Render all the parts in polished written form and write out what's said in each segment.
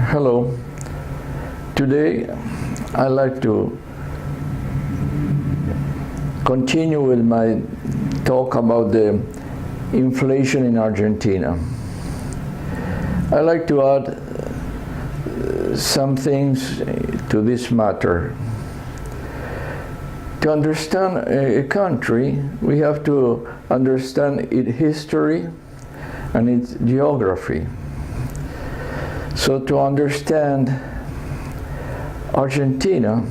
Hello. Today I'd like to continue with my talk about the inflation in Argentina. I'd like to add some things to this matter. To understand a country, we have to understand its history and its geography. So to understand Argentina,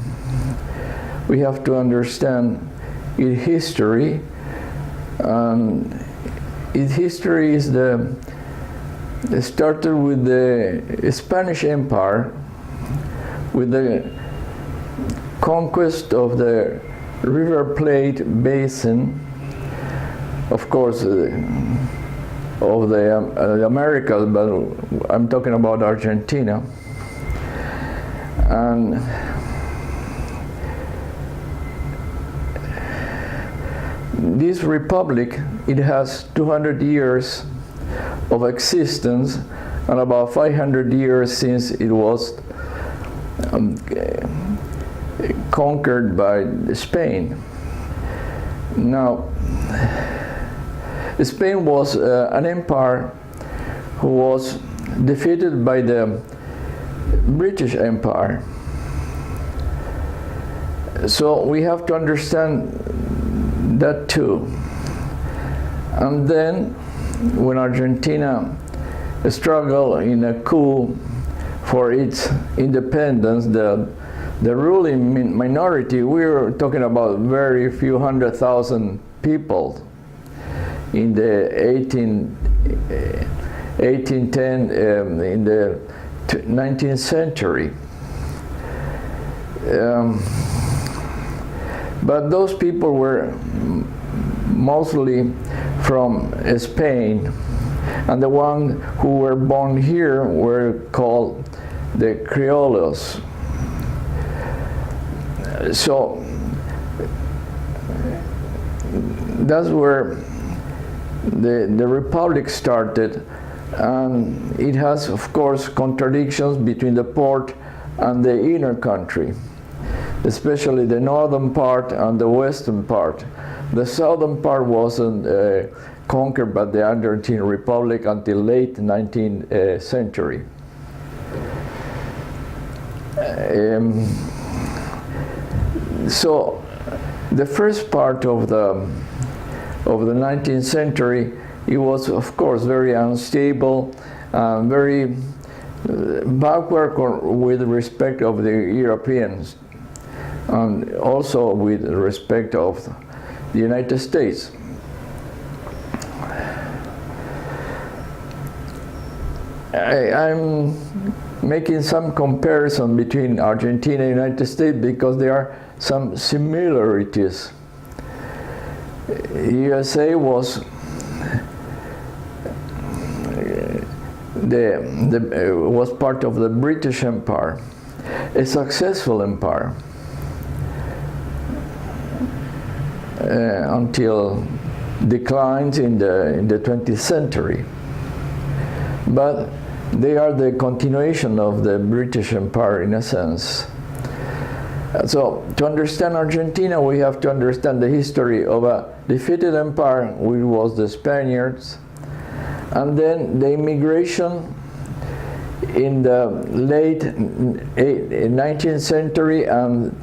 we have to understand its history. And its history is it started with the Spanish Empire, with the conquest of the River Plate basin, of course, of the Americas, but I'm talking about Argentina. And this republic, it has 200 years of existence and about 500 years since it was conquered by Spain. Now, Spain was an empire who was defeated by the British Empire. So we have to understand that too. And then when Argentina struggled in a coup for its independence, the ruling minority, we were talking about very few 100,000 people in the 1810, in the 19th century. But those people were mostly from Spain, and the ones who were born here were called the Criollos. So that's where the republic started, and it has, of course, contradictions between the port and the inner country, especially the northern part and the western part. The southern part wasn't conquered by the Argentine Republic until late 19th century. So the first part of the 19th century, it was, of course, very unstable, very backward with respect of the Europeans, and also with respect of the United States. I'm making some comparison between Argentina and the United States because there are some similarities. USA was was part of the British Empire, a successful empire until declines in the 20th century. But they are the continuation of the British Empire in a sense. So to understand Argentina, we have to understand the history of a defeated empire, which was the Spaniards, and then the immigration in the late 19th century and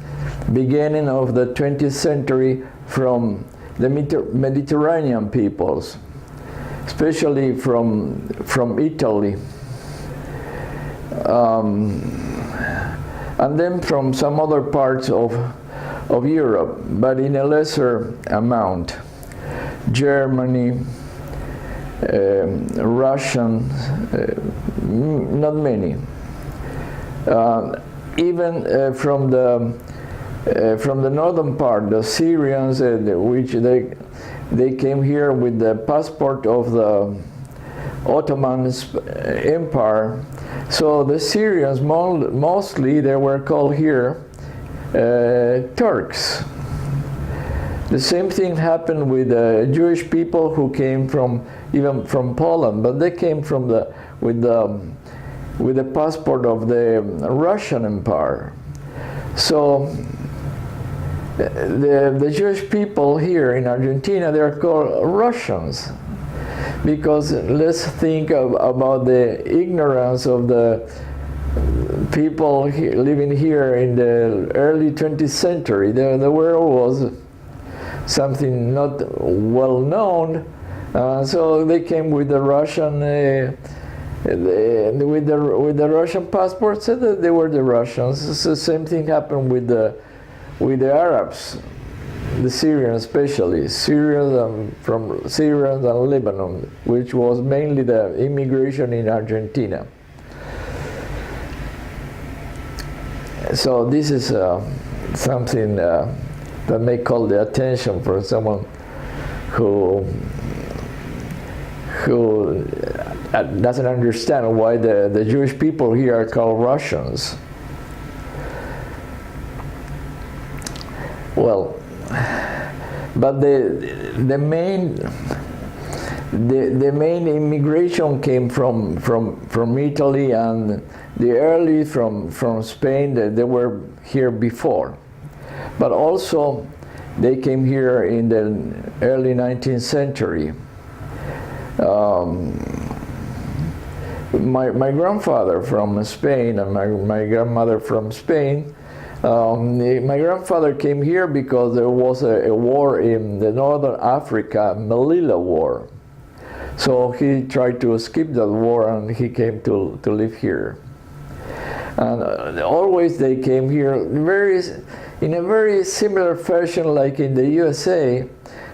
beginning of the 20th century from the Mediterranean peoples, especially from Italy, and then from some other parts of Europe, but in a lesser amount. Germany, Russian, not many. Even from the northern part, the Syrians, which they came here with the passport of the Ottoman Empire. So the Syrians, mostly they were called here Turks. The same thing happened with Jewish people who came from even from Poland, but they came from with the with the passport of the Russian Empire. So the Jewish people here in Argentina, they are called Russians, because let's think about the ignorance of the people living here in the early 20th century. The world was something not well known, so they came with the Russian with the Russian passport, said that they were the Russians. So the same thing happened with the Arabs, the Syrians especially, from Syrians and Lebanon, which was mainly the immigration in Argentina. So this is something that may call the attention for someone who doesn't understand why the Jewish people here are called Russians. Well, but the main immigration came from Italy, and the early from Spain. They were here before, but also they came here in the early 19th century. My grandfather from Spain and my grandmother from Spain. My grandfather came here because there was a war in the northern Africa, Melilla War. So he tried to escape that war, and he came to live here. And always they came here in a very similar fashion, like in the USA.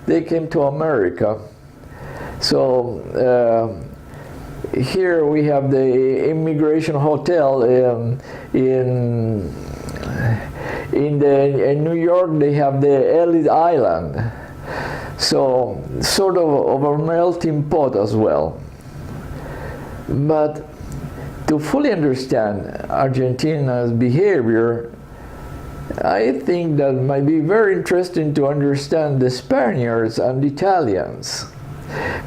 They came to America. So here we have the immigration hotel in New York. They have the Ellis Island, so sort of a melting pot as well. But to fully understand Argentina's behavior, I think that might be very interesting to understand the Spaniards and the Italians,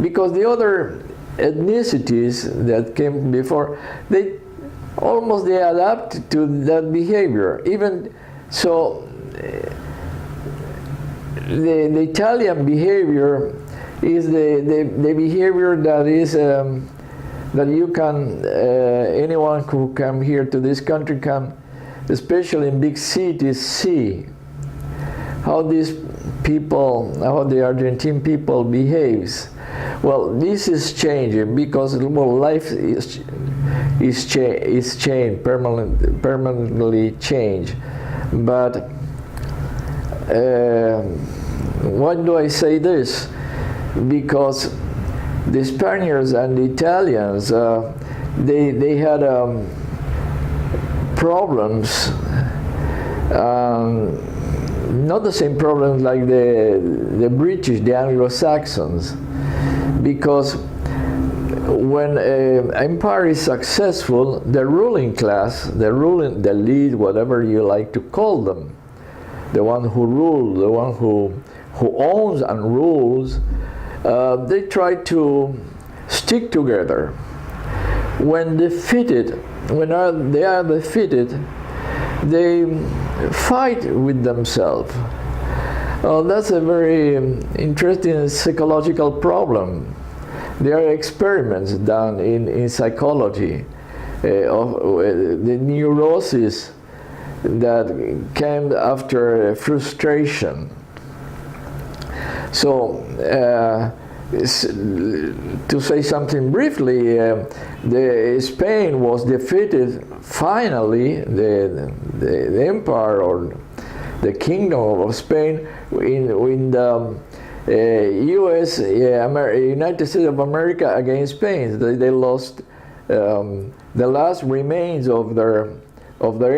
because the other ethnicities that came before, they adapt to that behavior. Even so, the Italian behavior is the behavior that is that you can anyone who come here to this country can, especially in big cities, see how these people, how the Argentine people behaves. Well, this is changing because life is changed, permanently changed. But why do I say this? Because the Spaniards and the Italians, they had problems, not the same problems like the British, the Anglo-Saxons, because when an empire is successful, the ruling class, the lead, whatever you like to call them, the one who rules, the one who owns and rules, they try to stick together. When defeated, they are defeated, they fight with themselves. That's a very interesting psychological problem. There are experiments done in psychology of the neurosis that came after frustration. So, to say something briefly, Spain was defeated finally, the empire or the kingdom of Spain in the United States of America against Spain. They lost the last remains of their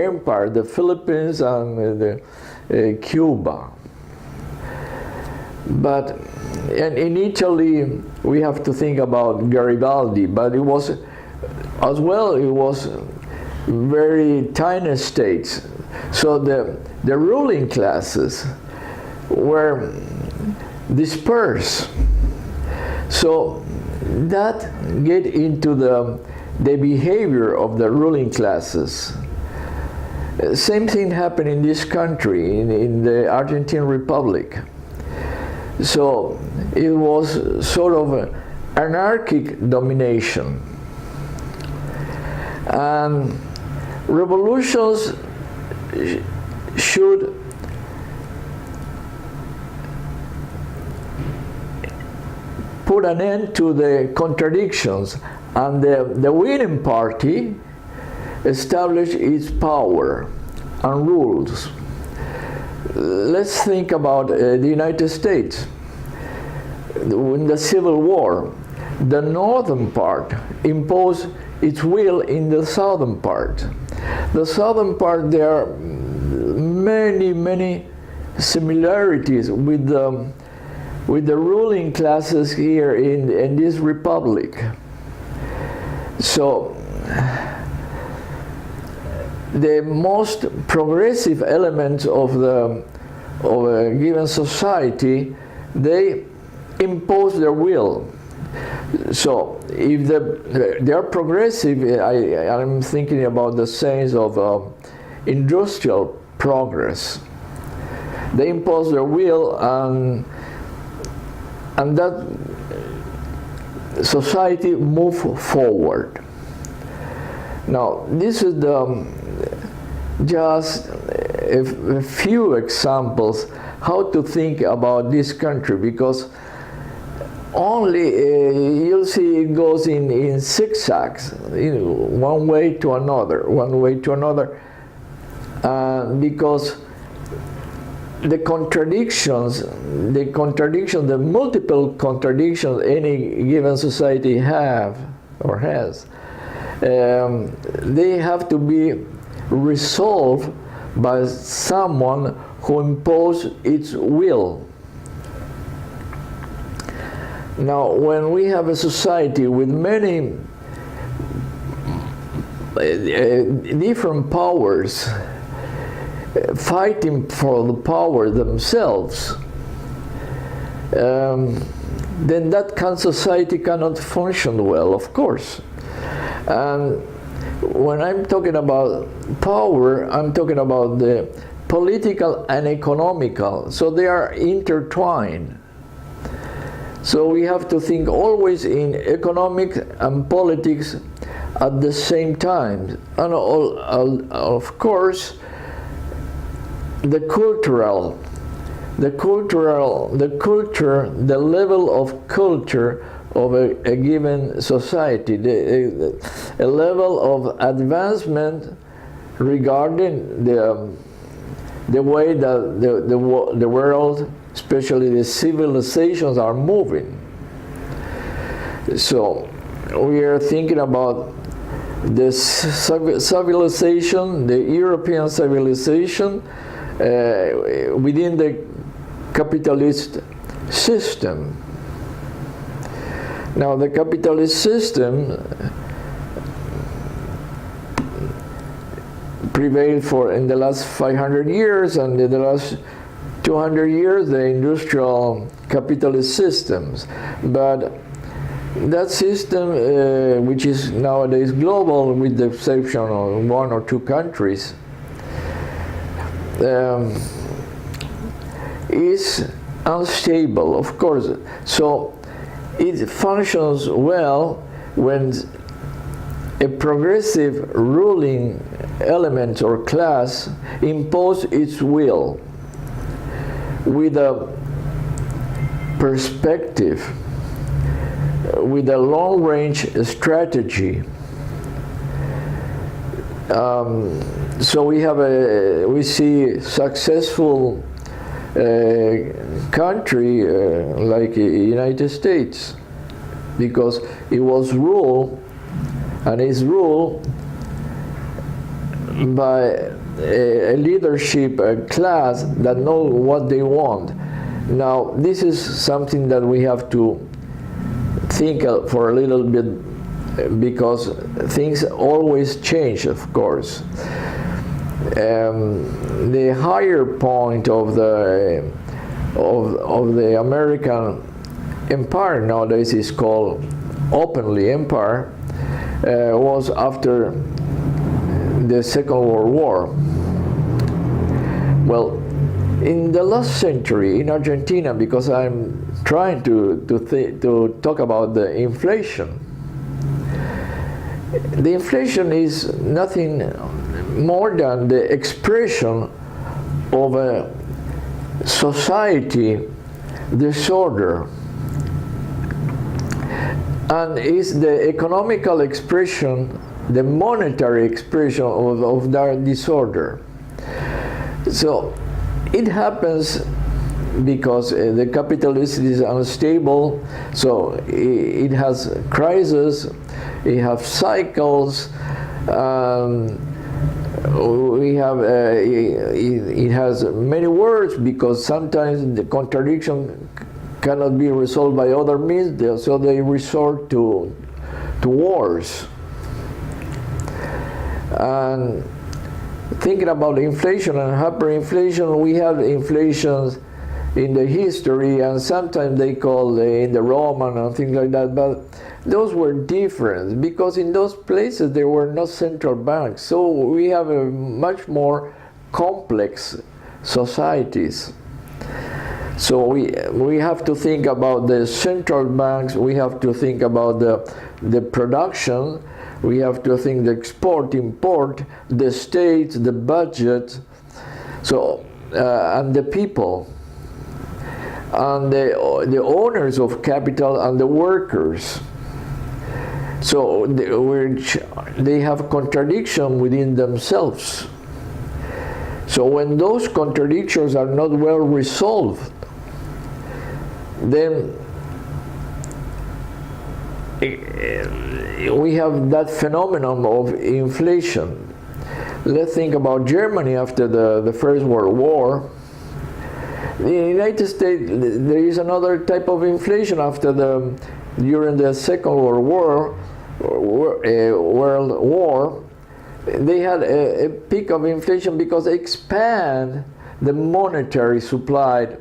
empire, the Philippines and Cuba. But in Italy, we have to think about Garibaldi, but it was very tiny states. So the ruling classes were dispersed. So that get into the the behavior of the ruling classes. Same thing happened in this country, in the Argentine Republic. So it was sort of an anarchic domination. And revolutions should put an end to the contradictions, and the winning party establish its power and rules. Let's think about the United States. In the Civil War, the northern part imposed its will in the southern part. The southern part, there are many similarities with the ruling classes here in this republic. So the most progressive elements of a given society, they impose their will. So if they are progressive, I'm thinking about the sense of industrial progress. They impose their will, and that society move forward. Now, this is just a few examples how to think about this country, because only you'll see it goes in zigzags, one way to another, because the contradictions, the multiple contradictions any given society have or has, they have to be resolved by someone who imposes its will. Now, when we have a society with many different powers fighting for the power themselves, then that kind of society cannot function well, of course. And when I'm talking about power, I'm talking about the political and economical, so they are intertwined. So we have to think always in economic and politics at the same time. And of course, the level of culture of a given society, a level of advancement regarding the way that the world, especially the civilizations, are moving. So we are thinking about the civilization, the European civilization, within the capitalist system. Now, the capitalist system prevailed in the last 500 years, and in the last 200 years, the industrial capitalist systems. But that system, which is nowadays global, with the exception of one or two countries, is unstable, of course. So it functions well when a progressive ruling element or class imposes its will with a perspective, with a long-range strategy. So we see successful country like the United States, because it was ruled and is ruled by a leadership class that know what they want. Now, this is something that we have to think for a little bit, because things always change, of course. The higher point of the American empire nowadays is called openly empire, was after the Second World War. Well, in the last century in Argentina, because I'm trying to talk about the inflation. The inflation is nothing more than the expression of a society disorder, and is the economical expression, the monetary expression of that disorder. So it happens because the capitalist is unstable, so it has crises, it has cycles, it has many words, because sometimes the contradiction cannot be resolved by other means, so they resort to wars. And thinking about inflation and hyperinflation, we have inflations in the history, and sometimes they call in the Roman and things like that, but those were different because in those places there were no central banks, so we have a much more complex societies. So we have to think about the central banks, we have to think about the production, we have to think the export, import, the state, the budget, so and the people, and the owners of capital and the workers. So they have contradiction within themselves. So when those contradictions are not well resolved, then we have that phenomenon of inflation. Let's think about Germany after the First World War. The United States, there is another type of inflation during the Second World War. They had a peak of inflation because they expand the monetary supply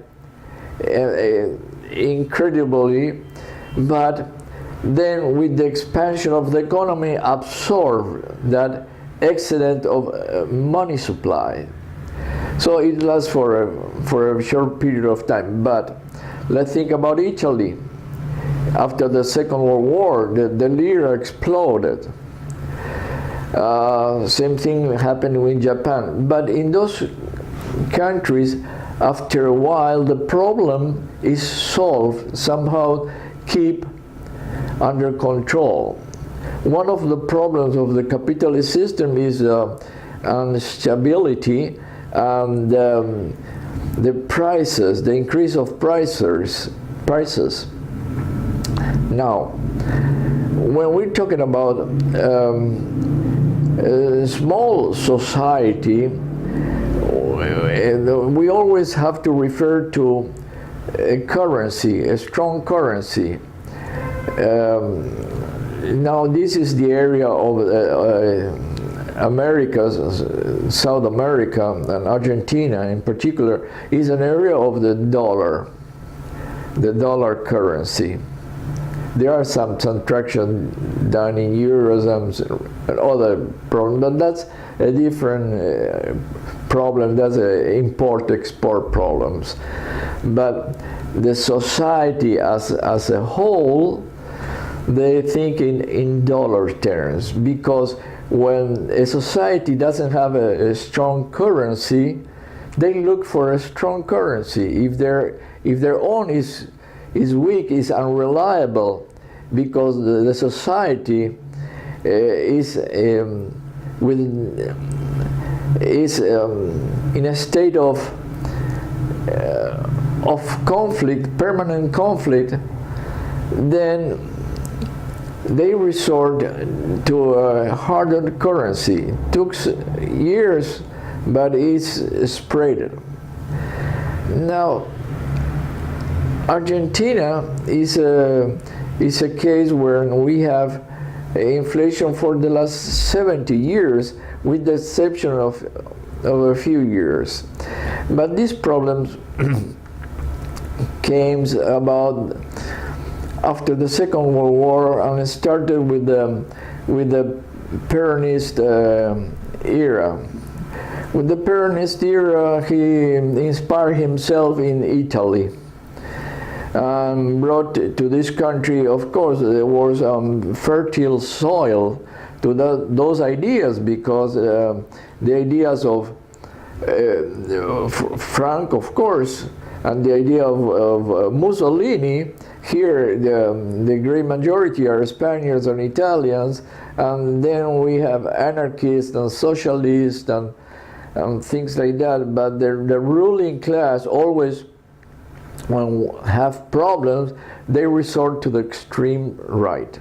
incredibly, but then with the expansion of the economy absorb that excedent of money supply. So it lasts for a short period of time. But let's think about Italy. After the Second World War, the lira exploded. Same thing happened in Japan. But in those countries, after a while, the problem is solved, somehow keep under control. One of the problems of the capitalist system is instability and the prices, the increase of prices. Now, when we're talking about a small society, we always have to refer to a currency, a strong currency. Now this is the area of Americas, South America, and Argentina in particular, is an area of the dollar currency. There are some transactions done in euros and other problems, but that's a different problem. That's import-export problems. But the society as a whole, they think in dollar terms, because when a society doesn't have a strong currency, they look for a strong currency. If their own is weak, is unreliable, because the society is in a state of conflict, permanent conflict, then they resort to a hardened currency. It took years, but it's spread. Now, Argentina is a case where we have inflation for the last 70 years, with the exception of a few years. But these problems came about after the Second World War, and it started with with the Peronist era. With the Peronist era, he inspired himself in Italy and brought to this country, of course, there was fertile soil to those ideas, because the ideas of Frank, of course, and the idea of Mussolini, here the great majority are Spaniards and Italians, and then we have anarchists and socialists and things like that, but the ruling class always, when have problems, they resort to the extreme right,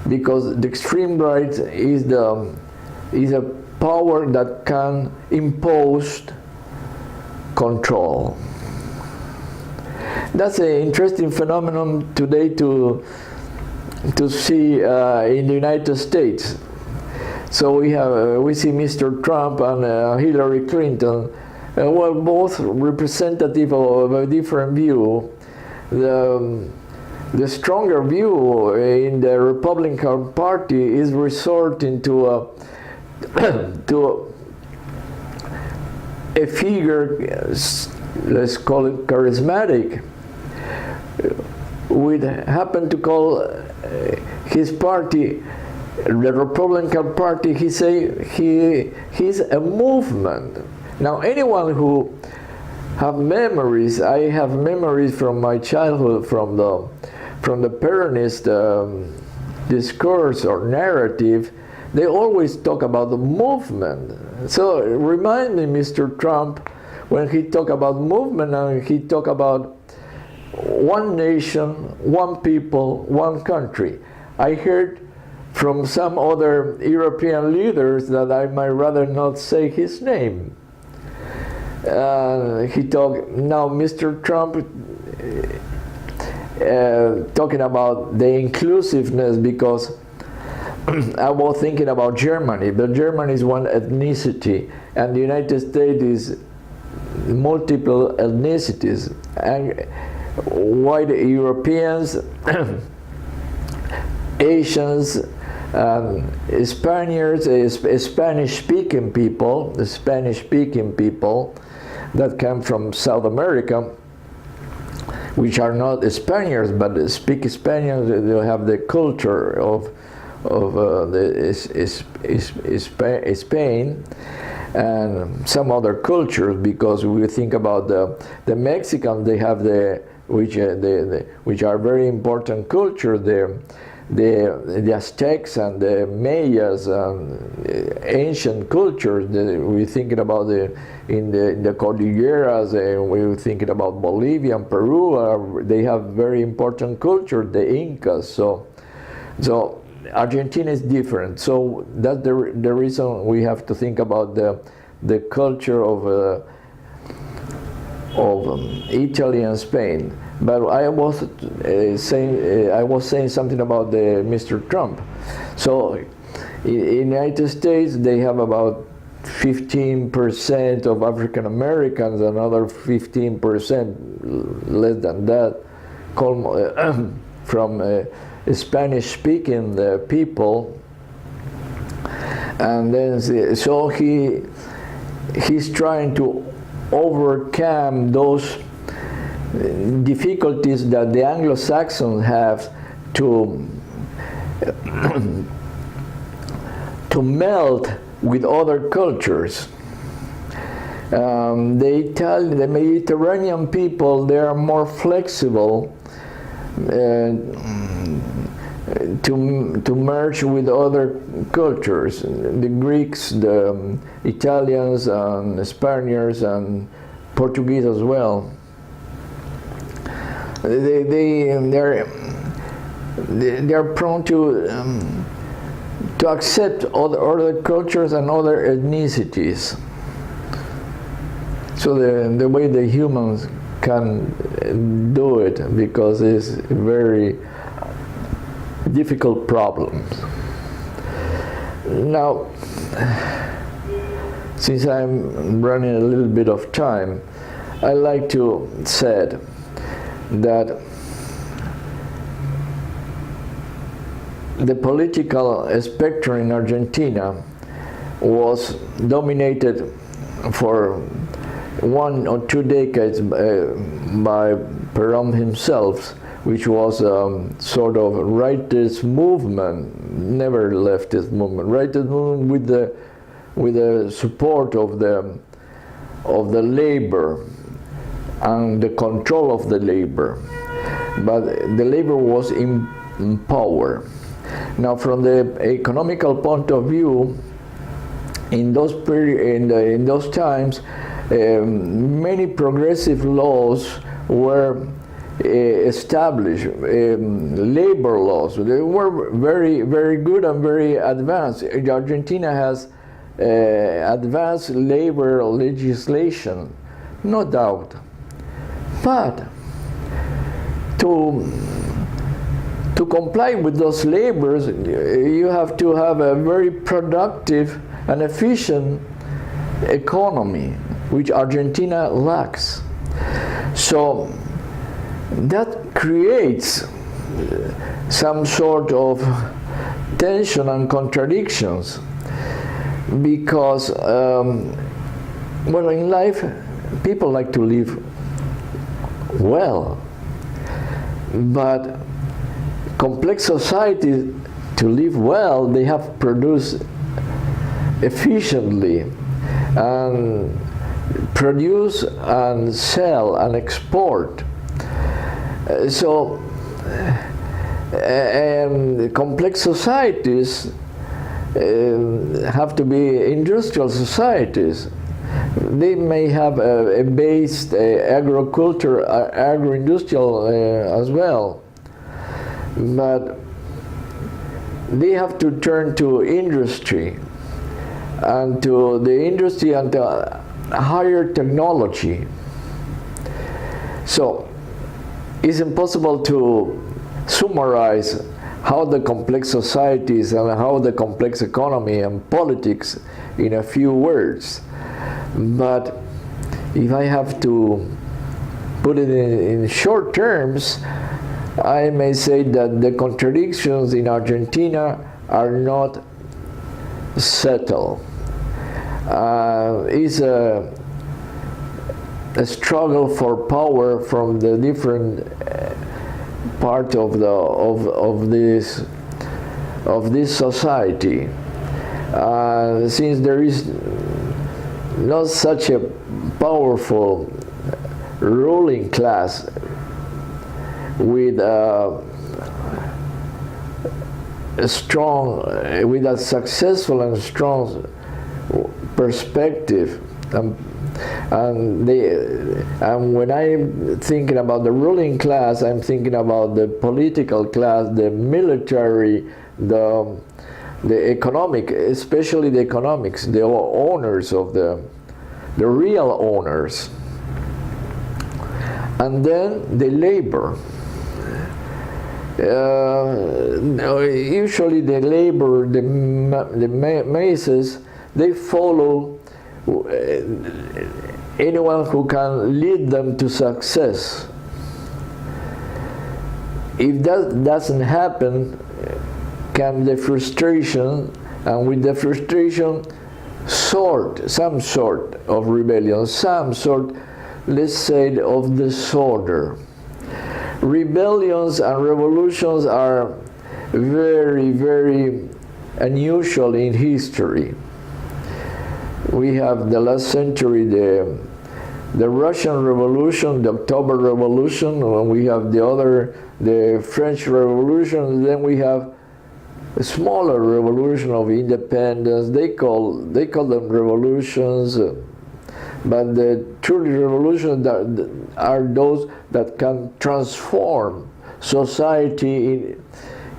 because the extreme right is a power that can impose control. That's an interesting phenomenon today to see in the United States. So we see Mr. Trump and Hillary Clinton, well, both representative of a different view. The stronger view in the Republican Party is resorting to a figure, let's call it charismatic, would happen to call his party, the Republican Party, he's a movement. Now, anyone who have memories, I have memories from my childhood, from the Peronist discourse or narrative, they always talk about the movement. So remind me, Mr. Trump, when he talk about movement and he talk about one nation, one people, one country. I heard from some other European leaders that I might rather not say his name. He talked, now Mr. Trump talking about the inclusiveness, because I was thinking about Germany, but Germany is one ethnicity, and the United States is multiple ethnicities, and white Europeans, Asians, Spaniards, Spanish-speaking people, the Spanish-speaking people that come from South America, which are not Spaniards but speak Spanish. They have the culture of Spain and some other cultures, because we think about the Mexicans, they have which are very important culture, the Aztecs and the Mayas and ancient cultures. We're thinking about in the Cordilleras, we're thinking about Bolivia and Peru. They have very important culture, the Incas. So Argentina is different. So that's the reason we have to think about the culture of Italy and Spain. But I was saying something about Mr. Trump. So in the United States, they have about 15% of African Americans, another 15%, less than that, from Spanish-speaking people. And then so he's trying to overcome those difficulties that the Anglo-Saxons have to melt with other cultures. The Mediterranean people, they are more flexible to merge with other cultures. The Greeks, the Italians, and Spaniards, and Portuguese as well. They're prone to accept other cultures and other ethnicities. So the way the humans can do it, because it's very difficult problems. Now, since I'm running a little bit of time, I like to say that the political spectrum in Argentina was dominated for 1 or 2 decades by Perón himself, which was sort of rightist movement, never leftist movement, rightist movement with the support of the labor and the control of the labor, but the labor was in power. Now, from the economical point of view, in those times, many progressive laws were established, labor laws. They were very, very good and very advanced. Argentina has advanced labor legislation, no doubt. But to comply with those labors, you have to have a very productive and efficient economy, which Argentina lacks. So that creates some sort of tension and contradictions, because, well, in life, people like to live well, but complex societies, to live well, they have to produce efficiently and produce and sell and export. So complex societies have to be industrial societies. They may have a based agriculture, agro-industrial as well, but they have to turn to industry and to the industry and to higher technology. So it's impossible to summarize how the complex societies and how the complex economy and politics in a few words. But if I have to put it in short terms, I may say that the contradictions in Argentina are not settled. It's a struggle for power from the different part of this society. Since there is not such a powerful ruling class with a successful and strong perspective, and when I'm thinking about the ruling class, I'm thinking about the political class, the military, the economic, especially the economics, the owners of the real owners, and then the labor. Usually the labor, the masses, they follow anyone who can lead them to success. If that doesn't happen, comes the frustration, and with the frustration, some sort of rebellion, some sort, let's say, of disorder. Rebellions and revolutions are very, very unusual in history. We have the last century, the Russian Revolution, the October Revolution, and we have the French Revolution, and then we have a smaller revolution of independence. They call them revolutions, but the true revolutions are those that can transform society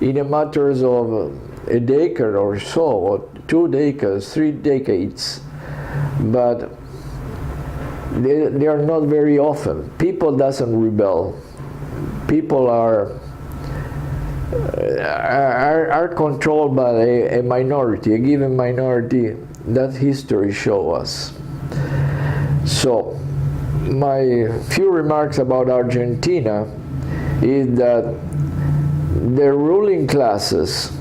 in a matter of a decade or so, or 2 decades, 3 decades. But they are not very often. People doesn't rebel. People are controlled by a minority, a given minority. That history shows us. So my few remarks about Argentina is that the ruling classes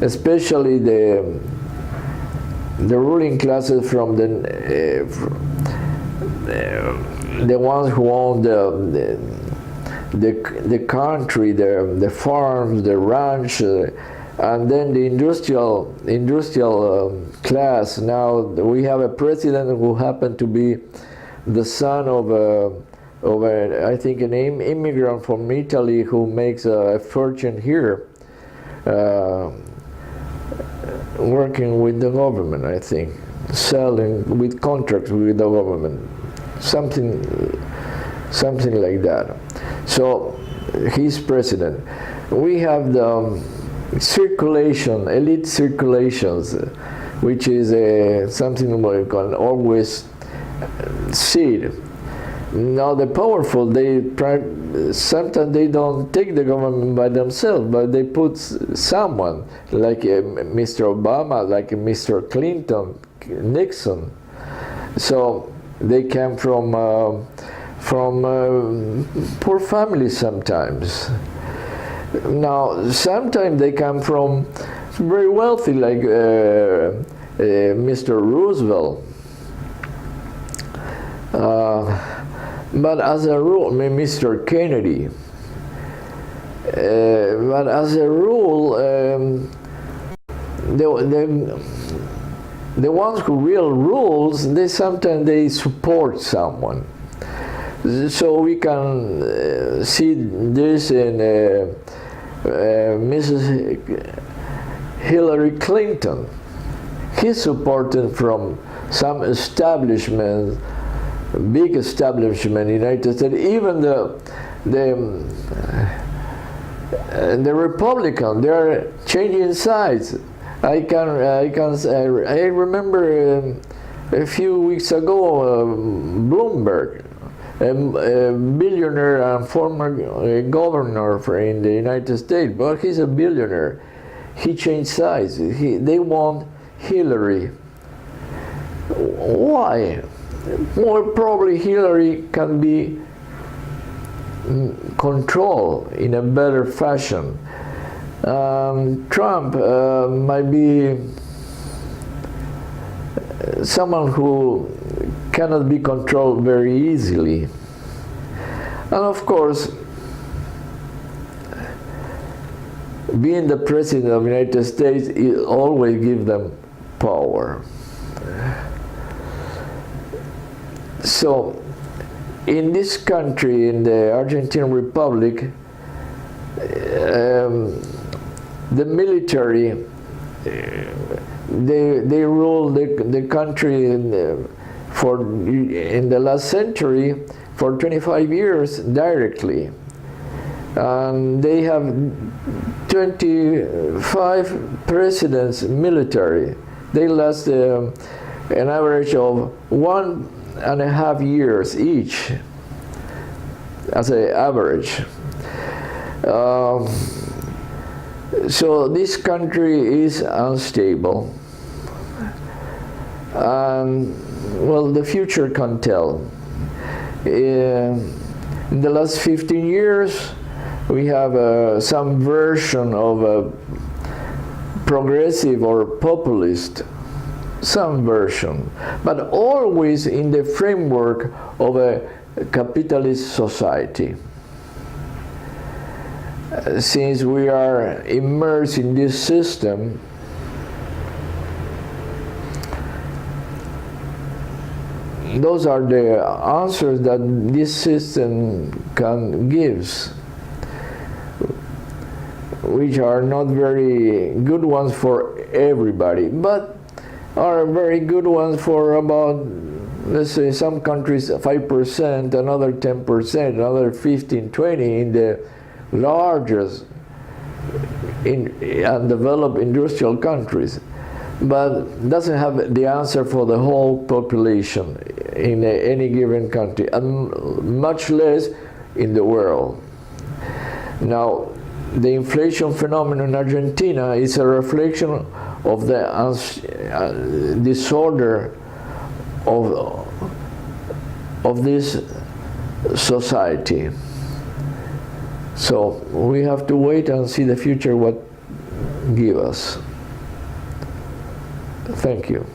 especially the ruling classes from the ones who own the country, the farms, the ranch, and then the industrial class. Now we have a president who happened to be the son of I think an immigrant from Italy who makes a fortune here, working with the government, I think, selling with contracts with the government, something like that. So he's president. We have the circulation, elite circulations, which is something we can always see. Now the powerful, sometimes they don't take the government by themselves, but they put someone like Mr. Obama, like Mr. Clinton, Nixon. So they came from poor families sometimes. Now sometimes they come from very wealthy, like Mr. Roosevelt. But as a rule, Mr. Kennedy. But as a rule, the ones who real rules, sometimes they support someone. So we can see this in Mrs. Hillary Clinton. He's supported from some establishment, big establishment in the United States. Even the Republican, they are changing sides. I remember a few weeks ago, Bloomberg, a billionaire and former governor in the United States, but he's a billionaire. He changed sides. They want Hillary. Why? More probably Hillary can be controlled in a better fashion. Trump might be someone who cannot be controlled very easily. And of course, being the president of the United States, it always gives them power. So, in this country, in the Argentine Republic, the military, they rule the country in the last century for 25 years directly. And they have 25 presidents military. They last an average of 1.5 years each, as an average. So this country is unstable. Well, the future can tell. In the last 15 years, we have some version of a progressive or populist, some version, but always in the framework of a capitalist society. Since we are immersed in this system, those are the answers that this system can give, which are not very good ones for everybody, but are very good ones for about, let's say, some countries 5%, another 10%, another 15, 20 in the largest undeveloped industrial countries, but doesn't have the answer for the whole population in any given country, and much less in the world. Now, the inflation phenomenon in Argentina is a reflection of the disorder of this society. So we have to wait and see the future what give us. Thank you.